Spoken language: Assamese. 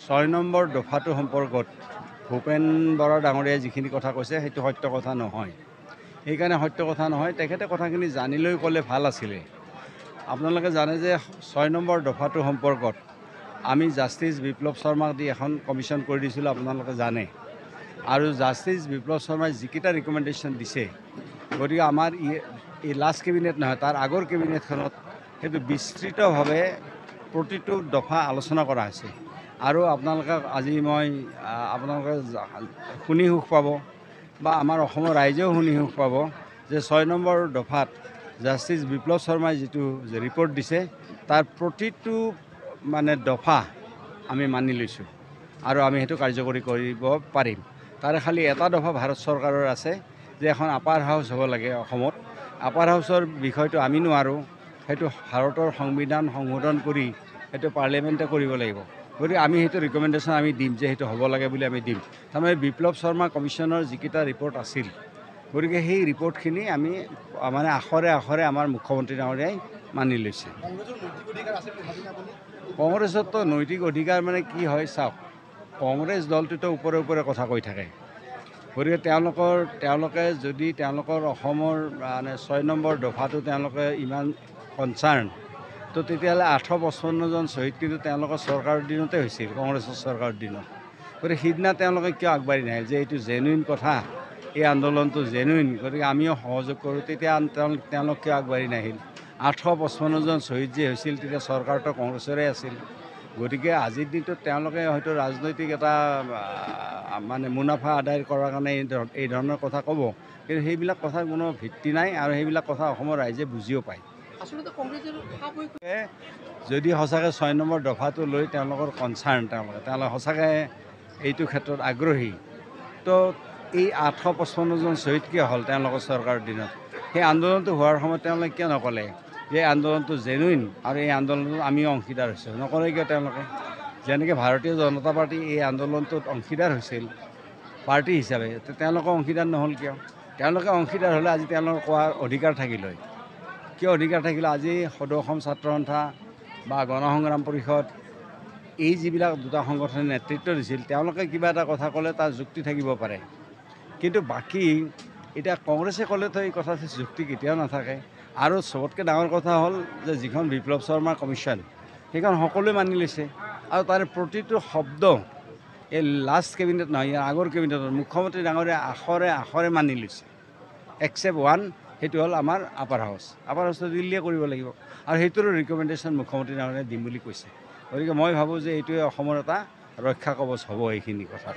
6 নম্বৰ দফাটো সম্পৰ্কত ভূপেন বৰা ডাঙৰীয়াই যিখিনি কথা কৈছে সেইটো সত্য কথা নহয়। সেইকাৰণে সত্য কথা নহয়, তেখেতে কথাখিনি জানি লৈ ক'লে ভাল আছিলে। আপোনালোকে জানে যে 6 নম্বৰ দফাটো সম্পৰ্কত আমি জাষ্টিছ বিপ্লৱ শৰ্মাক দি এখন কমিশ্যন কৰি দিছিলোঁ, আপোনালোকে জানে। আৰু জাষ্টিছ বিপ্লৱ শৰ্মাই যিকেইটা ৰিকমেণ্ডেশ্যন দিছে, গতিকে আমাৰ এই লাষ্ট কেবিনেট নহয়, তাৰ আগৰ কেবিনেটখনত সেইটো বিস্তৃতভাৱে প্ৰতিটো দফা আলোচনা কৰা হৈছে। আৰু আপোনালোকক আজি মই আপোনালোকে শুনি সুখ পাব বা আমাৰ অসমৰ ৰাইজেও শুনি সুখ পাব যে 6 নম্বৰ দফাত জাষ্টিছ বিপ্লৱ শৰ্মাই যিটো ৰিপৰ্ট দিছে তাৰ প্ৰতিটো দফা আমি মানি লৈছোঁ আৰু আমি সেইটো কাৰ্যকৰী কৰিব পাৰিম। তাৰে খালি এটা দফা ভাৰত চৰকাৰৰ আছে যে এখন আপাৰ হাউচ হ'ব লাগে অসমত। আপাৰ হাউচৰ বিষয়টো আমি নোৱাৰোঁ, সেইটো ভাৰতৰ সংবিধান সংশোধন কৰি সেইটো পাৰ্লিয়ামেণ্টে কৰিব লাগিব। গতিকে আমি সেইটো ৰিকমেণ্ডেশ্যন আমি দিম যে সেইটো হ'ব লাগে বুলি আমি দিম। তাৰমানে বিপ্লৱ শৰ্মা কমিশ্যনৰ যিকেইটা ৰিপৰ্ট আছিল, গতিকে সেই ৰিপৰ্টখিনি আমি আখৰে আখৰে আমাৰ মুখ্যমন্ত্ৰী ডাঙৰীয়াই মানি লৈছে। কংগ্ৰেছতো নৈতিক অধিকাৰ কি হয় চাওক, কংগ্ৰেছ দলটোতো ওপৰে ওপৰে কথা কৈ থাকে। গতিকে তেওঁলোকে যদি তেওঁলোকৰ অসমৰ 6 নম্বৰ দফাটো তেওঁলোকে ইমান কনচাৰ্ণ, তো তেতিয়াহ'লে 855জন শ্বহীদ কিন্তু তেওঁলোকৰ চৰকাৰৰ দিনতে হৈছিল, কংগ্ৰেছৰ চৰকাৰৰ দিনত। গতিকে সিদিনা তেওঁলোকে কিয় আগবাঢ়ি নাহিল যে এইটো জেনুইন কথা, এই আন্দোলনটো জেনুইন, গতিকে আমিও সহযোগ কৰোঁ, তেতিয়া তেওঁলোক কিয় আগবাঢ়ি নাহিল? 855জন শ্বহীদ যে হৈছিল তেতিয়া চৰকাৰটো কংগ্ৰেছৰে আছিল। গতিকে আজিৰ দিনটোত তেওঁলোকে হয়তো ৰাজনৈতিক এটা মুনাফা আদায় কৰাৰ কাৰণে এই ধৰণৰ কথা ক'ব, কিন্তু সেইবিলাক কথাৰ কোনো ভিত্তি নাই আৰু সেইবিলাক কথা অসমৰ ৰাইজে বুজিও পায়। যদি সঁচাকৈ 6 নম্বৰ দফাটো লৈ তেওঁলোকৰ কনচাৰ্ণ, তেওঁলোকে সঁচাকৈ এইটো ক্ষেত্ৰত আগ্ৰহী, তো এই 855জন শ্বহীদ কিয় হ'ল তেওঁলোকৰ চৰকাৰৰ দিনত? সেই আন্দোলনটো হোৱাৰ সময়ত তেওঁলোকে কিয় নক'লে যে আন্দোলনটো জেনুইন আৰু এই আন্দোলনটোত আমিও অংশীদাৰ হৈছোঁ? নকৰে কিয় তেওঁলোকে? যেনেকৈ ভাৰতীয় জনতা পাৰ্টি এই আন্দোলনটোত অংশীদাৰ হৈছিল পাৰ্টি হিচাপে, তেওঁলোকে অংশীদাৰ নহ'ল কিয়? তেওঁলোকে অংশীদাৰ হ'লে আজি তেওঁলোকৰ কোৱাৰ অধিকাৰ থাকিল হয়। কিয় অধিকাৰ থাকিলে? আজি সদৌ অসম ছাত্ৰ সন্থা বা গণসংগ্ৰাম পৰিষদ, এই যিবিলাক দুটা সংগঠনে নেতৃত্ব দিছিল, তেওঁলোকে কিবা এটা কথা ক'লে তাৰ যুক্তি থাকিব পাৰে, কিন্তু বাকী এতিয়া কংগ্ৰেছে ক'লেতো এই কথাটো যুক্তি কেতিয়াও নাথাকে। আৰু চবতকৈ ডাঙৰ কথা হ'ল যে যিখন বিপ্লৱ শৰ্মা কমিশ্যন, সেইখন সকলোৱে মানি লৈছে আৰু তাৰে প্ৰতিটো শব্দ এই লাষ্ট কেবিনেট নহয়, ইয়াৰ আগৰ কেবিনেটত মুখ্যমন্ত্ৰী ডাঙৰীয়াই আখৰে আখৰে মানি লৈছে, এক্সেপ্ট ওৱান, সেইটো হ'ল আমাৰ আপাৰ হাউচ। আপাৰ হাউচটো দিল্লীয়ে কৰিব লাগিব আৰু সেইটোৰো ৰিকমেণ্ডেশ্যন মুখ্যমন্ত্ৰী ডাঙৰীয়াই দিম বুলি কৈছে। গতিকে মই ভাবোঁ যে এইটোৱে অসমৰ এটা ৰক্ষা কৱচ হ'ব এইখিনি কথা।